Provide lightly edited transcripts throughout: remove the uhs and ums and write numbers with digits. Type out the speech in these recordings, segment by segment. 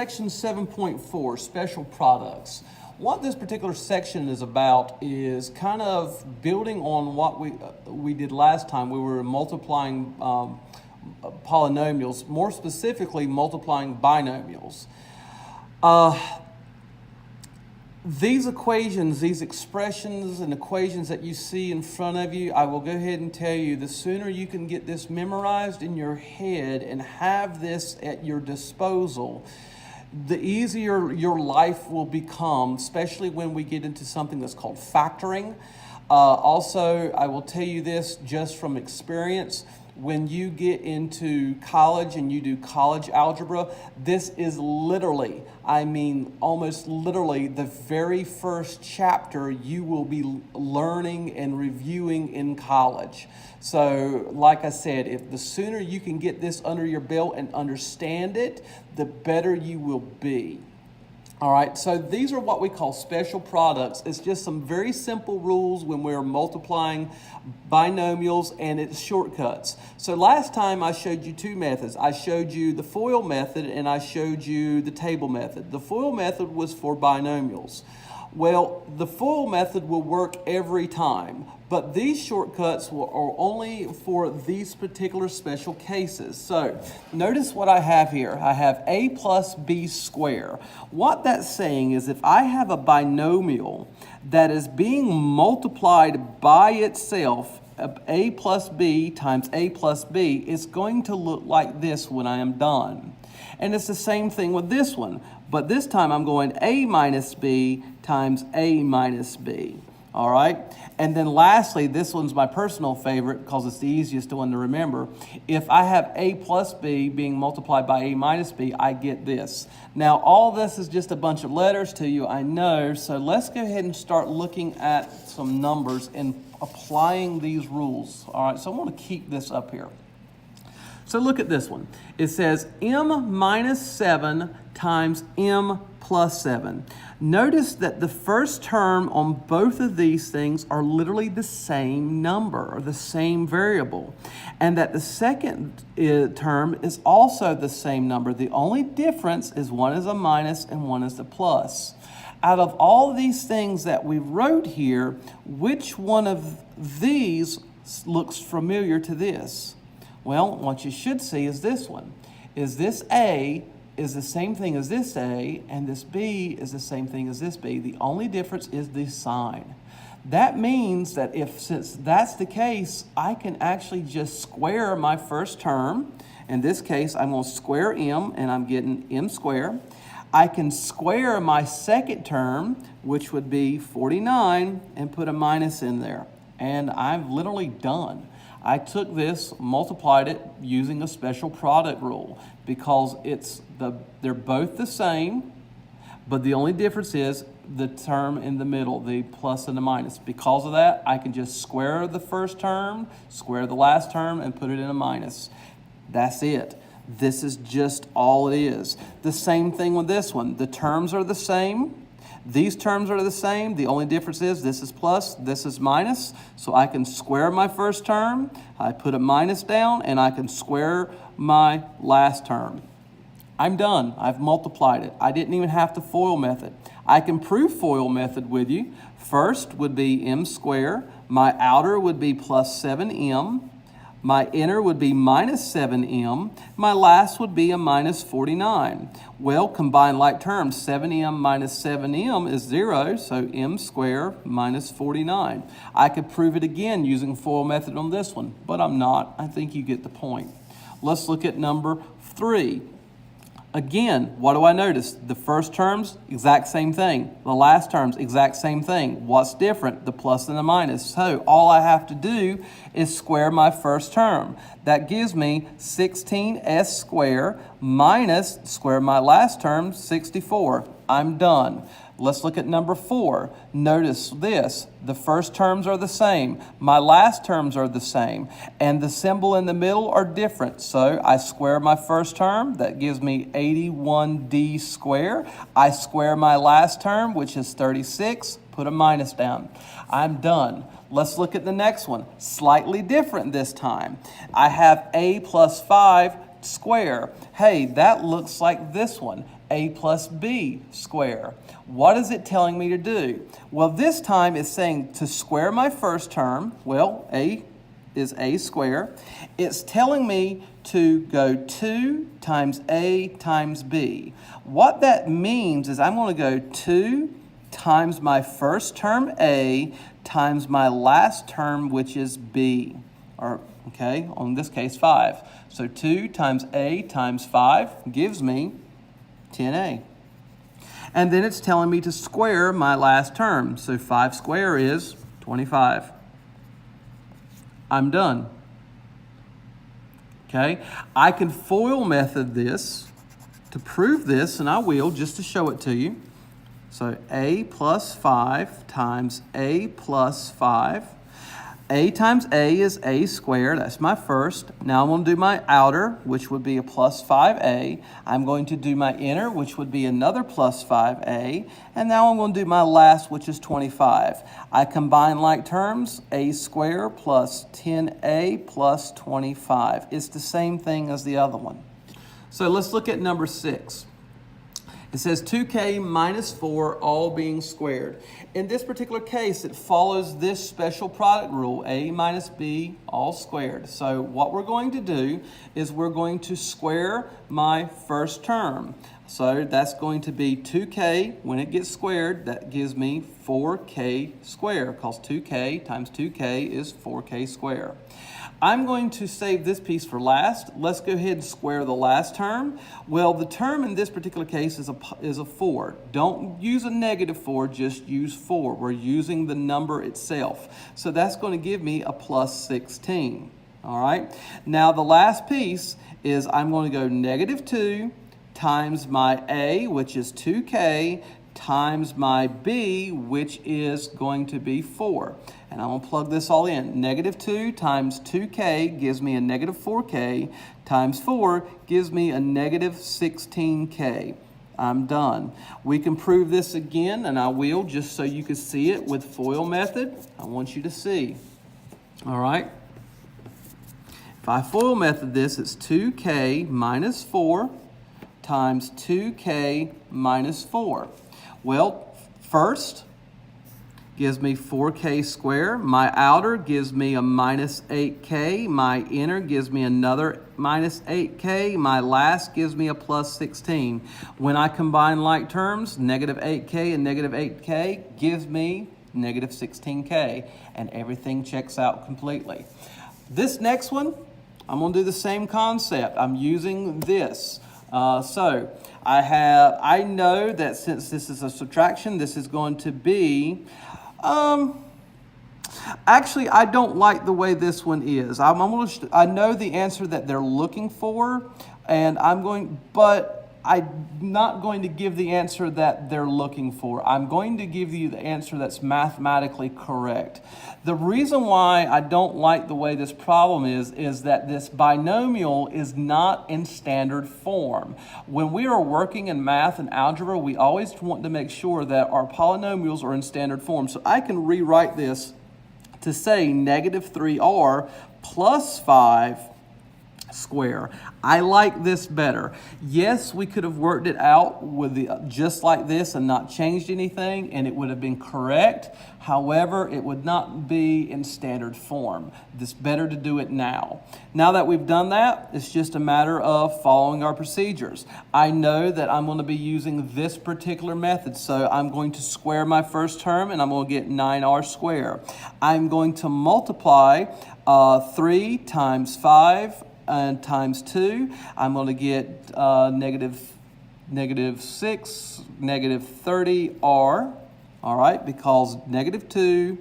section 7.4, special products. What this particular section is about is kind of building on what we did last time. We were multiplying polynomials, more specifically multiplying binomials. These equations, these expressions and equations that you see in front of you, I will go ahead and tell you, the sooner you can get this memorized in your head and have this at your disposal, the easier your life will become, especially when we get into something that's called factoring. Also, I will tell you this just from experience. When you get into college and you do college algebra, this is literally, I mean almost literally, the very first chapter you will be learning and reviewing in college. So like I said, if the sooner you can get this under your belt and understand it, the better you will be. All right, so these are what we call special products. It's just some very simple rules when we're multiplying binomials, and it's shortcuts. So last time I showed you two methods. I showed you the FOIL method and I showed you the table method. The FOIL method was for binomials. Well, the FOIL method will work every time, but these shortcuts are only for these particular special cases. So notice what I have here. I have a plus b squared. What that's saying is if I have a binomial that is being multiplied by itself, a plus b times a plus b, it's going to look like this when I am done. And it's the same thing with this one, but this time I'm going a minus b times a minus b. All right, and then lastly, this one's my personal favorite because it's the easiest one to remember. If I have a plus b being multiplied by a minus b, I get this. Now, all this is just a bunch of letters to you, I know, so let's go ahead and start looking at some numbers and applying these rules. All right, so I want to keep this up here. So look at this one. It says m minus 7 times m plus 7. Notice that the first term on both of these things are literally the same number or the same variable. And that the second term is also the same number. The only difference is one is a minus and one is a plus. Out of all these things that we wrote here, which one of these looks familiar to this? Well, what you should see is this one. Is this A is the same thing as this A, and this B is the same thing as this B. The only difference is the sign. That means that since that's the case, I can actually just square my first term. In this case, I'm going to square m, and I'm getting m squared. I can square my second term, which would be 49, and put a minus in there. And I'm literally done. I took this, multiplied it using a special product rule because they're both the same, but the only difference is the term in the middle, the plus and the minus. Because of that, I can just square the first term, square the last term, and put it in a minus. That's it. This is just all it is. The same thing with this one. The terms are the same. These terms are the same. The only difference is this is plus, this is minus. So I can square my first term, I put a minus down, and I can square my last term. I'm done. I've multiplied it. I didn't even have to FOIL method. I can prove FOIL method with you. First would be m squared. My outer would be plus 7m. My inner would be minus 7m. My last would be a minus 49. Well, combine like terms. 7m minus 7m is 0, so m squared minus 49. I could prove it again using FOIL method on this one, but I'm not. I think you get the point. Let's look at number 3. Again, what do I notice? The first terms, exact same thing. The last terms, exact same thing. What's different? The plus and the minus. So all I have to do is square my first term. That gives me 16s squared minus, square my last term, 64. I'm done. Let's look at number 4. Notice this. The first terms are the same. My last terms are the same. And the symbol in the middle are different. So I square my first term. That gives me 81d squared. I square my last term, which is 36. Put a minus down. I'm done. Let's look at the next one. Slightly different this time. I have a plus 5 square. Hey, that looks like this one. a plus b square. What is it telling me to do? Well, this time it's saying to square my first term. Well, a is a square. It's telling me to go 2 times a times b. What that means is I'm going to go 2 times my first term a times my last term, which is b, or okay, in this case 5. So 2 times a times 5 gives me 10a. And then it's telling me to square my last term. So 5 squared is 25. I'm done. Okay, I can FOIL method this to prove this, and I will just to show it to you. So a plus 5 times a plus 5. A times a is a squared. That's my first. Now I'm going to do my outer, which would be a plus 5a. I'm going to do my inner, which would be another plus 5a. And now I'm going to do my last, which is 25. I combine like terms, a squared plus 10a plus 25. It's the same thing as the other one. So let's look at number 6. It says 2k minus 4 all being squared. In this particular case, it follows this special product rule, a minus b all squared. So what we're going to do is we're going to square my first term. So that's going to be 2k. When it gets squared, that gives me 4k squared, because 2k times 2k is 4k squared. I'm going to save this piece for last. Let's go ahead and square the last term. Well, the term in this particular case is a 4. Don't use a -4, just use 4. We're using the number itself. So that's going to give me a plus 16. All right. Now the last piece is I'm going to go -2 times my a, which is 2k, times my b, which is going to be 4. And I'm going to plug this all in. -2 times 2k gives me a -4k, times 4 gives me a -16k. I'm done. We can prove this again, and I will, just so you can see it with FOIL method. I want you to see. All right. If I FOIL method this, it's 2k minus 4 times 2k minus 4. Well, first gives me 4k squared. My outer gives me a minus 8k. My inner gives me another minus 8k. My last gives me a plus 16. When I combine like terms, negative 8k and negative 8k gives me negative 16k. And everything checks out completely. This next one, I'm going to do the same concept. I'm using this. So I know that since this is a subtraction, this is going to be, actually, I don't like the way this one is. I know the answer that they're looking for, and but I'm not going to give the answer that they're looking for. I'm going to give you the answer that's mathematically correct. The reason why I don't like the way this problem is that this binomial is not in standard form. When we are working in math and algebra, we always want to make sure that our polynomials are in standard form. So I can rewrite this to say -3r plus 5 square. I like this better. Yes, we could have worked it out with just like this and not changed anything, and it would have been correct. However, it would not be in standard form. It's better to do it now. Now that we've done that, it's just a matter of following our procedures. I know that I'm going to be using this particular method, so I'm going to square my first term, and I'm going to get 9r squared. I'm going to multiply 3 times 5 and times 2, I'm going to get negative 6, negative 30r, all right, because -2,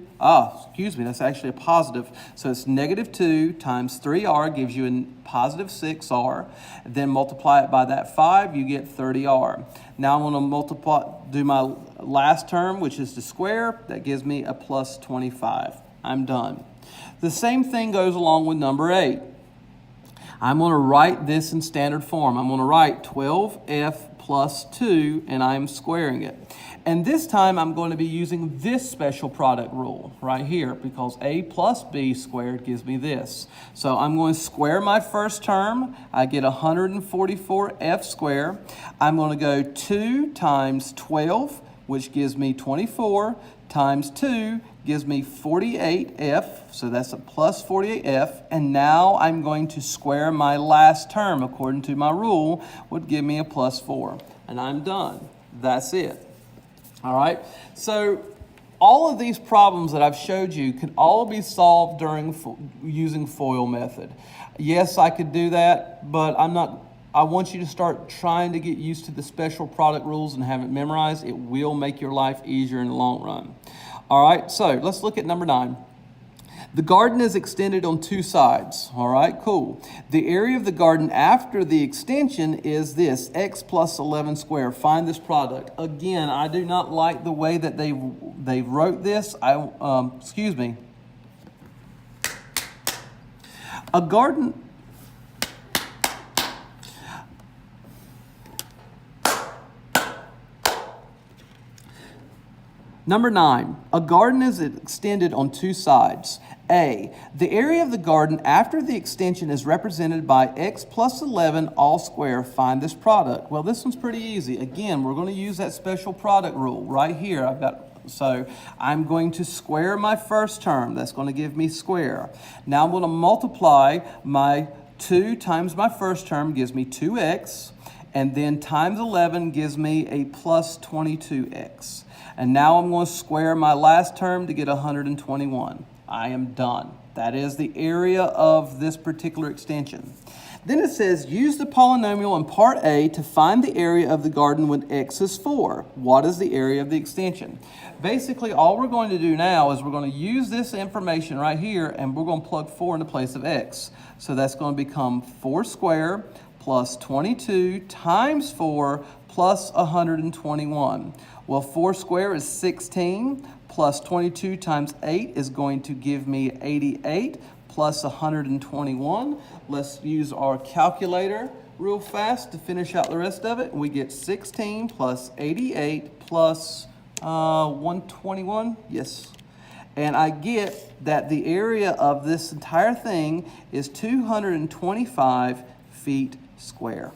excuse me, that's actually a positive. So it's -2 times 3r gives you a positive 6r. Then multiply it by that 5, you get 30r. Now I'm going to do my last term, which is the square. That gives me a plus 25. I'm done. The same thing goes along with number 8. I'm going to write this in standard form. I'm going to write 12f plus 2, and I'm squaring it. And this time I'm going to be using this special product rule right here, because a plus b squared gives me this. So I'm going to square my first term. I get 144f squared. I'm going to go 2 times 12, which gives me 24, times 2 gives me 48f, so that's a plus 48f, and now I'm going to square my last term according to my rule, would give me a plus 4, and I'm done. That's it. All right, so all of these problems that I've showed you can all be solved using FOIL method. Yes, I could do that, but I want you to start trying to get used to the special product rules and have it memorized. It will make your life easier in the long run. All right, so let's look at number 9. The garden is extended on 2 sides. All right, cool. The area of the garden after the extension is this, x plus 11 squared. Find this product. Again, I do not like the way that they wrote this. Excuse me. A garden... Number 9, a garden is extended on 2 sides. A, the area of the garden after the extension is represented by x plus 11 all square. Find this product. Well, this one's pretty easy. Again, we're going to use that special product rule right here. So I'm going to square my first term. That's going to give me square. Now I'm going to multiply my 2 times my first term gives me 2x, and then times 11 gives me a plus 22x. And now I'm going to square my last term to get 121. I am done. That is the area of this particular extension. Then it says, use the polynomial in part A to find the area of the garden when x is 4. What is the area of the extension? Basically, all we're going to do now is we're going to use this information right here, and we're going to plug 4 in the place of x. So that's going to become 4 squared plus 22 times 4 plus 121. Well, 4 squared is 16, plus 22 times 8 is going to give me 88, plus 121. Let's use our calculator real fast to finish out the rest of it. We get 16 plus 88 plus 121, yes. And I get that the area of this entire thing is 225 feet square.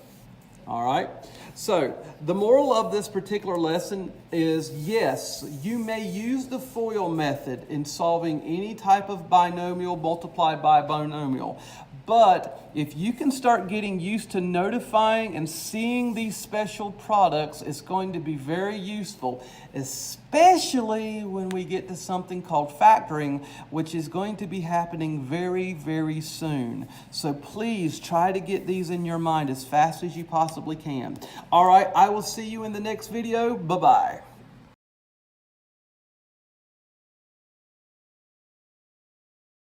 All right, so the moral of this particular lesson is, yes, you may use the FOIL method in solving any type of binomial multiplied by binomial. But if you can start getting used to notifying and seeing these special products, it's going to be very useful, especially when we get to something called factoring, which is going to be happening very, very soon. So please try to get these in your mind as fast as you possibly can. All right, I will see you in the next video. Bye-bye.